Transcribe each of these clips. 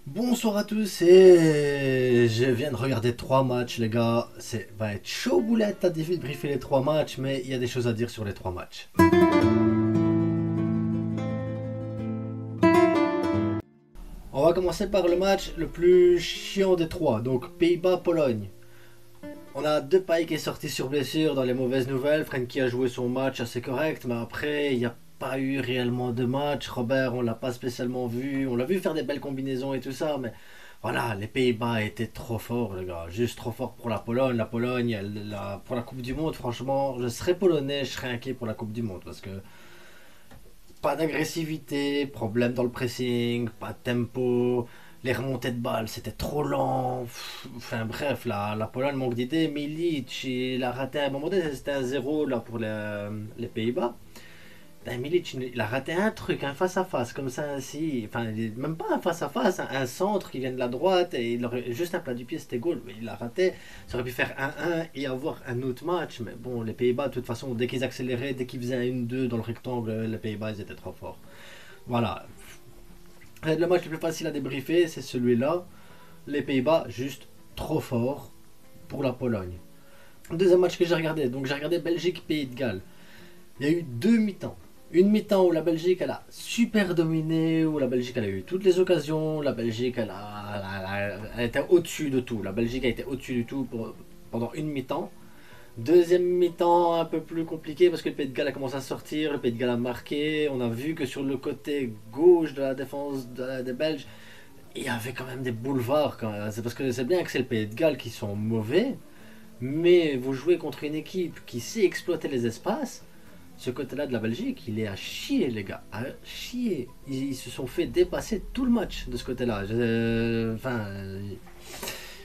Bonsoir à tous et je viens de regarder 3 matchs les gars, c'est va être chaud boulette à débriefer les 3 matchs mais il y a des choses à dire sur les 3 matchs. On va commencer par le match le plus chiant des trois, donc Pays-Bas-Pologne. On a Depay qui est sorti sur blessure dans les mauvaises nouvelles, Frenkie a joué son match assez correct mais après il n'y a pas eu réellement de match, Robert on l'a pas spécialement vu, on l'a vu faire des belles combinaisons et tout ça mais voilà, les Pays-Bas étaient trop forts, les gars. Juste trop forts pour la Pologne. La Pologne, pour la Coupe du Monde, franchement, je serais polonais, je serais inquiet pour la Coupe du Monde. Parce que pas d'agressivité, problème dans le pressing, pas de tempo, les remontées de balles, c'était trop lent. Enfin bref, la Pologne manque d'idées. Milic, il a raté à un moment donné, c'était un zéro là, pour les Pays-Bas. Ben, Milic, il a raté un truc, un face-à-face, comme ça, ainsi. Enfin, même pas un face-à-face, un centre qui vient de la droite, et il aurait juste un plat du pied, c'était goal. Mais il a raté. Ça aurait pu faire 1-1 et avoir un autre match. Mais bon, les Pays-Bas, de toute façon, dès qu'ils accéléraient, dès qu'ils faisaient un 1-2 dans le rectangle, les Pays-Bas, ils étaient trop forts. Voilà. Le match le plus facile à débriefer, c'est celui-là. Les Pays-Bas, juste trop forts pour la Pologne. Deuxième match que j'ai regardé, donc j'ai regardé Belgique-Pays de Galles. Il y a eu 2 mi-temps. Une mi-temps où la Belgique elle a super dominé, où la Belgique elle a eu toutes les occasions, la Belgique elle était au-dessus de tout. La Belgique a été au-dessus du tout pendant une mi-temps. Deuxième mi-temps un peu plus compliqué parce que le Pays de Galles a commencé à sortir, le Pays de Galles a marqué. On a vu que sur le côté gauche de la défense des Belges, il y avait quand même des boulevards. C'est parce que c'est bien que c'est le Pays de Galles qui sont mauvais, mais vous jouez contre une équipe qui sait exploiter les espaces. Ce côté-là de la Belgique, il est à chier, les gars. À chier. Ils se sont fait dépasser tout le match de ce côté-là.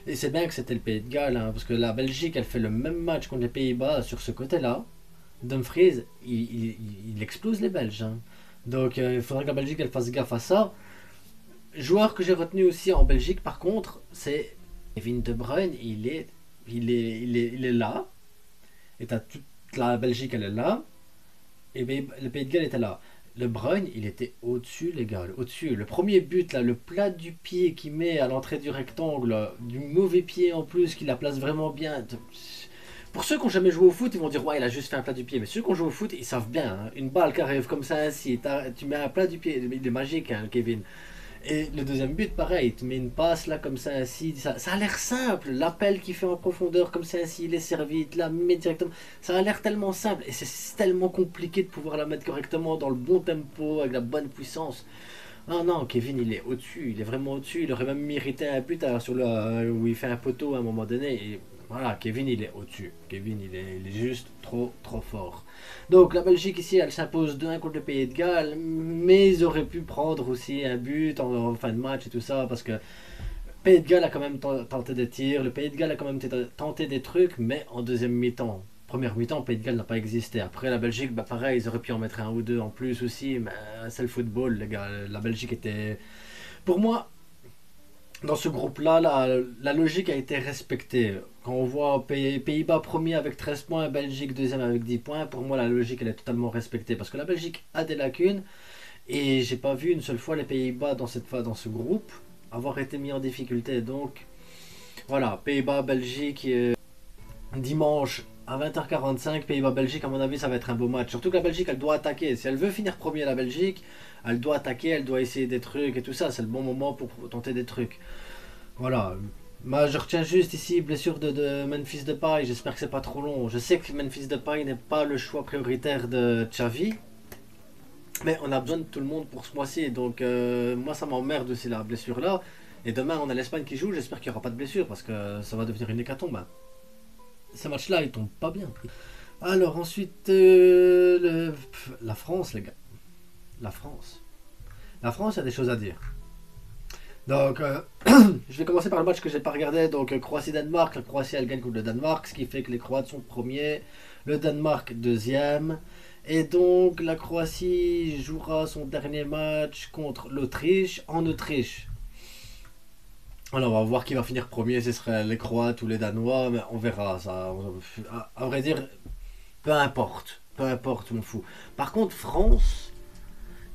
Et c'est bien que c'était le Pays de Galles, hein, parce que la Belgique, elle fait le même match contre les Pays-Bas sur ce côté-là. Dumfries, il explose les Belges, hein. Donc il faudrait que la Belgique, elle fasse gaffe à ça. Joueur que j'ai retenu aussi en Belgique, par contre, c'est Kevin De Bruyne. Il est là. Et t'as toute la Belgique, elle est là. Et bien, le Pays de Galles était là. Le Bruyne, il était au-dessus, les gars. Au-dessus. Le premier but, là, le plat du pied qu'il met à l'entrée du rectangle, du mauvais pied en plus, qui la place vraiment bien. Pour ceux qui n'ont jamais joué au foot, ils vont dire ouais, il a juste fait un plat du pied. Mais ceux qui ont joué au foot, ils savent bien, hein. Une balle qui arrive comme ça, ainsi, tu mets un plat du pied. Il est magique, hein, Kevin. Et le deuxième but, pareil, il te met une passe là comme ça ainsi. Ça a l'air simple. L'appel qu'il fait en profondeur comme ça ainsi, il est servi, il te la met directement. Ça a l'air tellement simple et c'est tellement compliqué de pouvoir la mettre correctement dans le bon tempo, avec la bonne puissance. Non, non, Kevin il est au-dessus, il est vraiment au-dessus. Il aurait même mérité un but sur où il fait un poteau à un moment donné. Et voilà, Kevin il est au-dessus. Kevin il est juste trop trop fort. Donc la Belgique ici elle s'impose 2-1 contre le Pays de Galles, mais ils auraient pu prendre aussi un but en fin de match et tout ça parce que le Pays de Galles a quand même tenté des tirs, le Pays de Galles a quand même tenté des trucs, mais en deuxième mi-temps. Première mi-temps, le Pays de Galles n'a pas existé. Après, la Belgique, bah pareil, ils auraient pu en mettre un ou deux en plus aussi, mais c'est le football, les gars. La Belgique était. Pour moi, dans ce groupe-là, la logique a été respectée. Quand on voit Pays-Bas premier avec 13 points, Belgique deuxième avec 10 points, pour moi, la logique, elle est totalement respectée. Parce que la Belgique a des lacunes, et j'ai pas vu une seule fois les Pays-Bas dans ce groupe avoir été mis en difficulté. Donc, voilà, Pays-Bas, Belgique, dimanche à 20h45, Pays-Bas-Belgique, à mon avis, ça va être un beau match. Surtout que la Belgique, elle doit attaquer. Si elle veut finir premier, la Belgique, elle doit attaquer, elle doit essayer des trucs et tout ça. C'est le bon moment pour tenter des trucs. Voilà. Moi, je retiens juste ici blessure de Memphis Depay. J'espère que c'est pas trop long. Je sais que Memphis Depay n'est pas le choix prioritaire de Xavi, mais on a besoin de tout le monde pour ce mois-ci. Donc moi, ça m'emmerde aussi la blessure là. Et demain, on a l'Espagne qui joue. J'espère qu'il n'y aura pas de blessure parce que ça va devenir une hécatombe, hein. Ces matchs-là, ils tombent pas bien. Alors ensuite, la France, les gars. La France. La France a des choses à dire. Donc, je vais commencer par le match que j'ai pas regardé. Donc, Croatie-Danemark. La Croatie, elle gagne contre le Danemark, ce qui fait que les Croates sont premiers. Le Danemark, deuxième. Et donc, la Croatie jouera son dernier match contre l'Autriche en Autriche. Alors, on va voir qui va finir premier. Ce serait les Croates ou les Danois, mais on verra ça. À vrai dire, peu importe. Peu importe, je m'en fous. Par contre, France,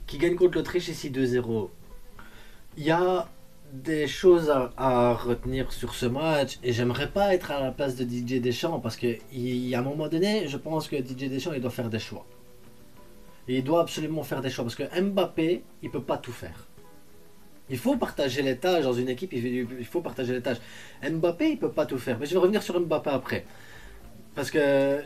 qui gagne contre l'Autriche ici 2-0. Il y a des choses à retenir sur ce match, et j'aimerais pas être à la place de DJ Deschamps parce que à un moment donné, je pense que DJ Deschamps il doit faire des choix. Et il doit absolument faire des choix parce que Mbappé, il peut pas tout faire. Il faut partager les tâches dans une équipe, il faut partager les tâches. Mbappé, il peut pas tout faire. Mais je vais revenir sur Mbappé après. Parce que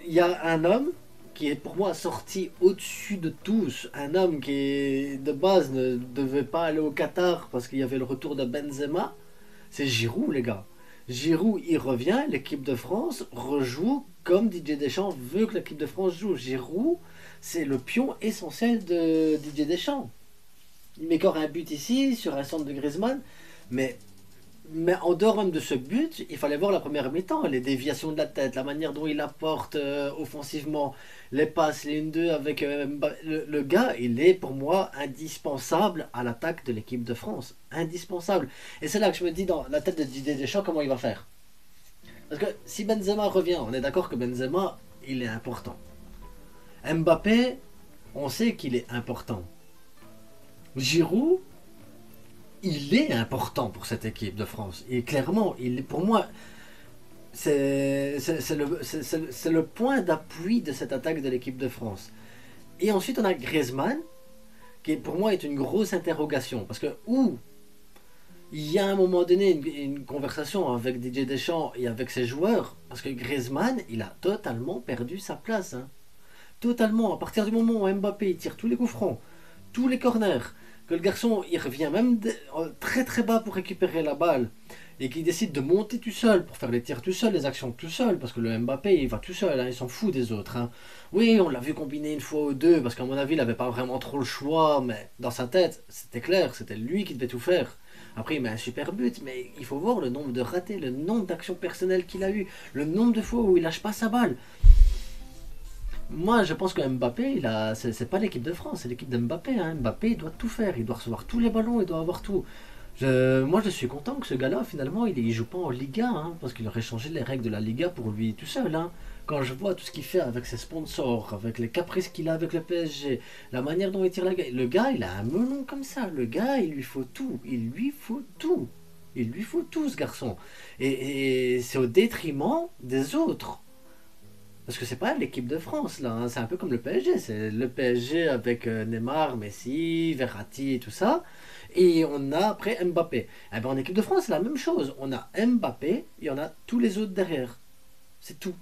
il y a un homme qui est pour moi sorti au-dessus de tous. Un homme qui, de base, ne devait pas aller au Qatar parce qu'il y avait le retour de Benzema. C'est Giroud, les gars. Giroud, il revient, l'équipe de France rejoue comme Didier Deschamps veut que l'équipe de France joue. Giroud, c'est le pion essentiel de Didier Deschamps. Il met encore un but ici, sur un centre de Griezmann, mais en dehors même de ce but, il fallait voir la première mi-temps, les déviations de la tête, la manière dont il apporte offensivement, les passes, les 1-2 avec le gars, il est pour moi indispensable à l'attaque de l'équipe de France. Indispensable. Et c'est là que je me dis dans la tête de Didier Deschamps comment il va faire. Parce que si Benzema revient, on est d'accord que Benzema, il est important. Mbappé, on sait qu'il est important. Giroud, il est important pour cette équipe de France. Et clairement, pour moi, c'est le point d'appui de cette attaque de l'équipe de France. Et ensuite, on a Griezmann, qui pour moi est une grosse interrogation. Parce que il y a à un moment donné une conversation avec Didier Deschamps et avec ses joueurs, parce que Griezmann, il a totalement perdu sa place. Hein. Totalement. À partir du moment où Mbappé il tire tous les coups francs, tous les corners, que le garçon il revient même très très bas pour récupérer la balle et qu'il décide de monter tout seul pour faire les tirs tout seul, les actions tout seul, parce que le Mbappé il va tout seul, hein, il s'en fout des autres. Hein. Oui, on l'a vu combiner une fois ou deux, parce qu'à mon avis il n'avait pas vraiment trop le choix, mais dans sa tête c'était clair, c'était lui qui devait tout faire. Après il met un super but, mais il faut voir le nombre de ratés, le nombre d'actions personnelles qu'il a eu, le nombre de fois où il lâche pas sa balle. Moi, je pense que Mbappé, c'est pas l'équipe de France, c'est l'équipe de Mbappé. Hein. Mbappé, il doit tout faire, il doit recevoir tous les ballons, il doit avoir tout. Moi, je suis content que ce gars-là, finalement, il joue pas en Liga, hein, parce qu'il aurait changé les règles de la Liga pour lui tout seul. Hein. Quand je vois tout ce qu'il fait avec ses sponsors, avec les caprices qu'il a avec le PSG, la manière dont il tire le gars, il a un melon comme ça. Le gars, il lui faut tout. Il lui faut tout. Il lui faut tout, ce garçon. Et c'est au détriment des autres. Parce que c'est pas l'équipe de France là, hein. C'est un peu comme le PSG, c'est le PSG avec Neymar, Messi, Verratti et tout ça. Et on a après Mbappé. Eh ben, en équipe de France, c'est la même chose. On a Mbappé et on a tous les autres derrière. C'est tout.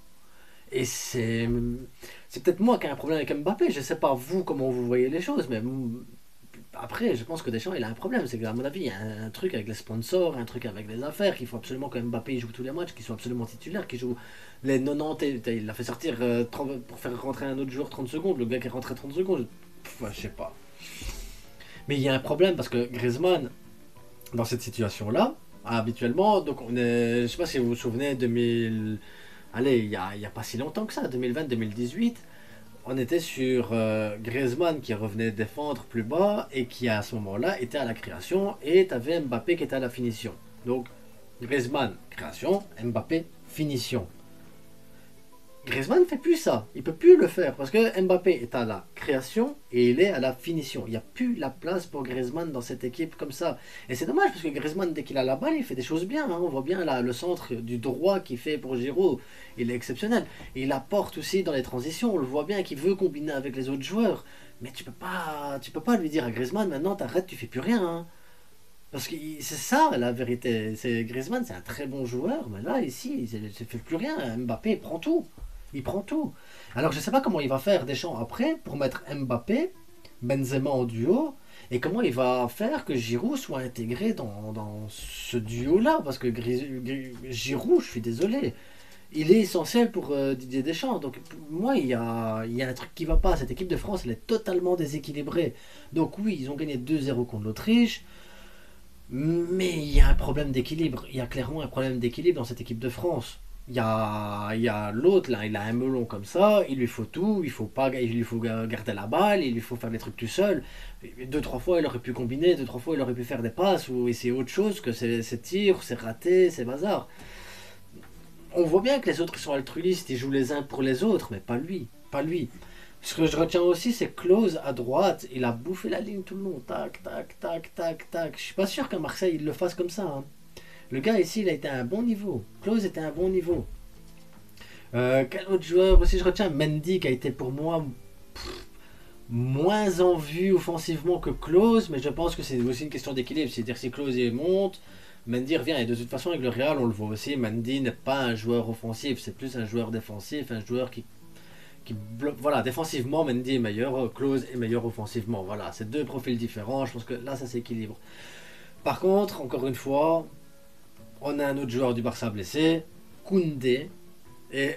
Et c'est peut-être moi qui ai un problème avec Mbappé. Je sais pas vous comment vous voyez les choses, mais après, je pense que Deschamps, il a un problème. C'est qu'à mon avis, il y a un truc avec les sponsors, un truc avec les affaires, qu'il faut absolument que Mbappé joue tous les matchs, qu'il soit absolument titulaire, qu'il joue les 90. Il l'a fait sortir pour faire rentrer un autre joueur 30 secondes. Le gars qui est rentré 30 secondes, ouais, je sais pas. Mais il y a un problème parce que Griezmann, dans cette situation-là, habituellement, donc je sais pas si vous vous souvenez, 2000. Allez, il y a pas si longtemps que ça, 2020-2018 on était sur Griezmann qui revenait défendre plus bas et qui à ce moment-là était à la création et tu avais Mbappé qui était à la finition. Donc Griezmann, création, Mbappé, finition. Griezmann ne fait plus ça, il peut plus le faire parce que Mbappé est à la création et il est à la finition. Il n'y a plus la place pour Griezmann dans cette équipe comme ça. Et c'est dommage parce que Griezmann, dès qu'il a la balle, il fait des choses bien. Hein. On voit bien là, le centre du droit qu'il fait pour Giroud, il est exceptionnel. Et il apporte aussi dans les transitions, on le voit bien qu'il veut combiner avec les autres joueurs. Mais tu peux pas lui dire à Griezmann, maintenant t'arrêtes, tu fais plus rien. Hein. Parce que c'est ça la vérité. Griezmann, c'est un très bon joueur, mais là, ici, il ne fait plus rien. Mbappé prend tout. Il prend tout. Alors je ne sais pas comment il va faire Deschamps après pour mettre Mbappé, Benzema en duo, et comment il va faire que Giroud soit intégré dans ce duo-là. Parce que Giroud, je suis désolé, il est essentiel pour Didier Deschamps. Donc pour moi, il y a un truc qui ne va pas. Cette équipe de France, elle est totalement déséquilibrée. Donc oui, ils ont gagné 2-0 contre l'Autriche. Mais il y a un problème d'équilibre. Il y a clairement un problème d'équilibre dans cette équipe de France. Il y a l'autre là, il a un melon comme ça, il lui faut tout, il lui faut garder la balle, il lui faut faire des trucs tout seul. Deux, trois fois il aurait pu combiner, deux, trois fois il aurait pu faire des passes ou essayer autre chose que ses tirs, ses ratés, ses bazars. On voit bien que les autres sont altruistes, ils jouent les uns pour les autres, mais pas lui, pas lui. Ce que je retiens aussi, c'est Klose à droite, il a bouffé la ligne tout le long. Tac, tac, tac, tac, tac. Je suis pas sûr qu'à Marseille, il le fasse comme ça, hein. Le gars ici, il a été à un bon niveau. Klose était à un bon niveau. Quel autre joueur aussi je retiens? Mendy qui a été pour moi moins en vue offensivement que Klose, mais je pense que c'est aussi une question d'équilibre. C'est-à-dire si Klose monte, Mendy revient. Et de toute façon, avec le Real, on le voit aussi. Mendy n'est pas un joueur offensif, c'est plus un joueur défensif, un joueur qui bloque. Voilà, défensivement, Mendy est meilleur, Klose est meilleur offensivement. Voilà, c'est deux profils différents. Je pense que là, ça s'équilibre. Par contre, encore une fois, on a un autre joueur du Barça blessé, Koundé, et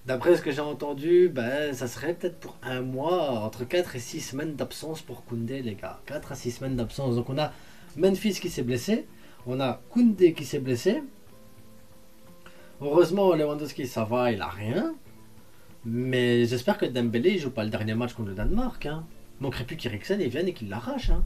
d'après ce que j'ai entendu, ben, ça serait peut-être pour un mois, entre 4 et 6 semaines d'absence pour Koundé, les gars. 4 à 6 semaines d'absence. Donc on a Memphis qui s'est blessé, on a Koundé qui s'est blessé. Heureusement, Lewandowski, ça va, il a rien. Mais j'espère que Dembélé il joue pas le dernier match contre le Danemark. Hein. Il manquerait plus qu'Eriksen il vienne et qu'il l'arrache. Hein.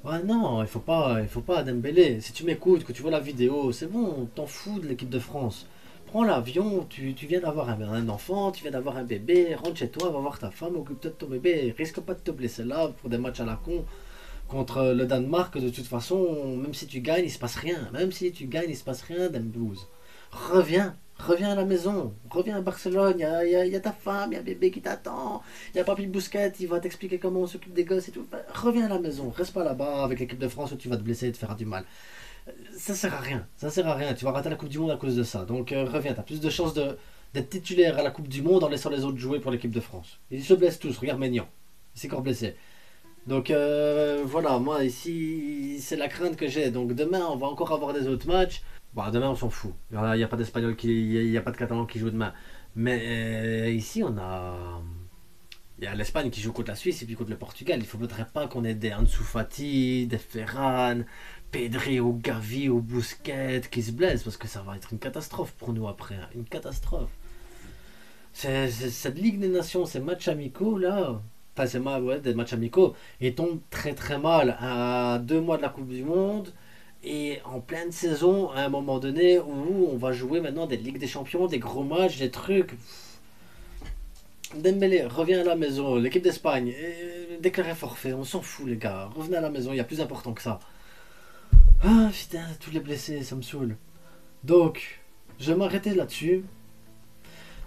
Ouais, non, il faut pas Dembélé. Si tu m'écoutes, que tu vois la vidéo, c'est bon, t'en fous de l'équipe de France. Prends l'avion, tu viens d'avoir un enfant, tu viens d'avoir un bébé, rentre chez toi, va voir ta femme, occupe-toi de ton bébé, risque pas de te blesser là pour des matchs à la con contre le Danemark. De toute façon, même si tu gagnes, il se passe rien. Même si tu gagnes, il se passe rien, Dembélé. Reviens à la maison, reviens à Barcelone, il y a ta femme, il y a un bébé qui t'attend, il y a Papy Bousquet, il va t'expliquer comment on s'occupe des gosses et tout. Reviens à la maison, reste pas là-bas avec l'équipe de France où tu vas te blesser et te faire du mal. Ça sert à rien, ça sert à rien, tu vas rater la Coupe du Monde à cause de ça. Donc reviens, t'as plus de chances d'être titulaire à la Coupe du Monde en laissant les autres jouer pour l'équipe de France. Ils se blessent tous, regarde Maignan, il s'est encore blessé. Donc voilà, moi ici, c'est la crainte que j'ai. Donc demain, on va encore avoir des autres matchs. Bon, demain, on s'en fout. Il n'y a pas d'Espagnol, il y a pas de Catalan qui joue demain. Mais ici, on a. Il y a l'Espagne qui joue contre la Suisse et puis contre le Portugal. Il ne faudrait pas qu'on ait des Ansu Fati, des Ferran, Pedri ou Gavi ou Busquets qui se blessent parce que ça va être une catastrophe pour nous après. Hein. Une catastrophe. Cette Ligue des Nations, ces matchs amicaux là. Enfin, c'est ouais, des matchs amicaux. Ils tombent très très mal à 2 mois de la Coupe du Monde et en pleine saison à un moment donné où on va jouer maintenant des Ligues des Champions, des gros matchs, des trucs. Dembélé, reviens à la maison. L'équipe d'Espagne, déclaré forfait. On s'en fout, les gars. Revenez à la maison, il y a plus important que ça. Ah, putain, tous les blessés, ça me saoule. Donc, je vais m'arrêter là-dessus.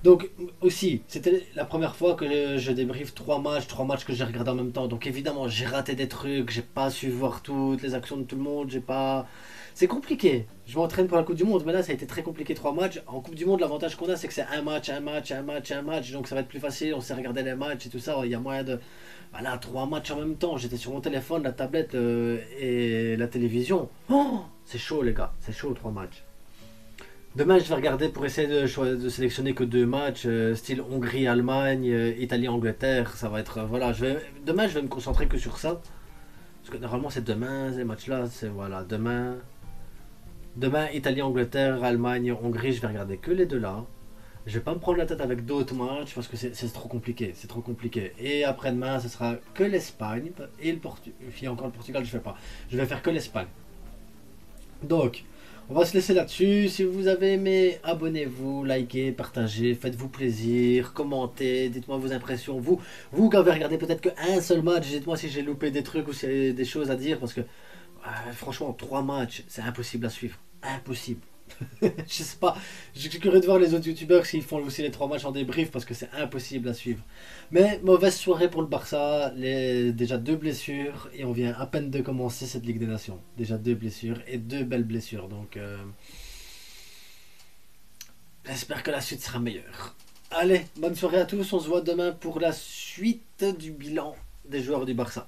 Donc, aussi, c'était la première fois que je débriefe 3 matchs que j'ai regardé en même temps. Donc, évidemment, j'ai raté des trucs, j'ai pas su voir toutes les actions de tout le monde, j'ai pas. C'est compliqué. Je m'entraîne pour la Coupe du Monde, mais là, ça a été très compliqué 3 matchs. En Coupe du Monde, l'avantage qu'on a, c'est que c'est un match, un match, un match, un match. Donc, ça va être plus facile. On sait regarder les matchs et tout ça. Il y a moyen de. Voilà, 3 matchs en même temps. J'étais sur mon téléphone, la tablette et la télévision. Oh, c'est chaud, les gars. C'est chaud, 3 matchs. Demain, je vais regarder pour essayer de sélectionner que 2 matchs, style Hongrie-Allemagne, Italie-Angleterre. Ça va être. Voilà, demain, je vais me concentrer que sur ça. Parce que normalement, c'est demain, ces matchs-là. C'est voilà, demain, Italie-Angleterre, Allemagne-Hongrie. Je vais regarder que les deux là. Je vais pas me prendre la tête avec d'autres matchs parce que c'est trop compliqué. C'est trop compliqué. Et après-demain, ce sera que l'Espagne et le Portugal. Il y a encore le Portugal, je fais pas. Je vais faire que l'Espagne. Donc. On va se laisser là-dessus. Si vous avez aimé, abonnez-vous, likez, partagez, faites-vous plaisir, commentez, dites-moi vos impressions. Vous qui avez regardé peut-être qu'un seul match, dites-moi si j'ai loupé des trucs ou si y a des choses à dire parce que franchement, 3 matchs, c'est impossible à suivre. Impossible. Je sais pas. Je suis curieux de voir les autres youtubeurs s'ils font aussi les 3 matchs en débrief parce que c'est impossible à suivre. Mais mauvaise soirée pour le Barça. Déjà 2 blessures et on vient à peine de commencer cette Ligue des Nations. Déjà 2 blessures et 2 belles blessures. Donc j'espère que la suite sera meilleure. Allez, bonne soirée à tous. On se voit demain pour la suite du bilan des joueurs du Barça.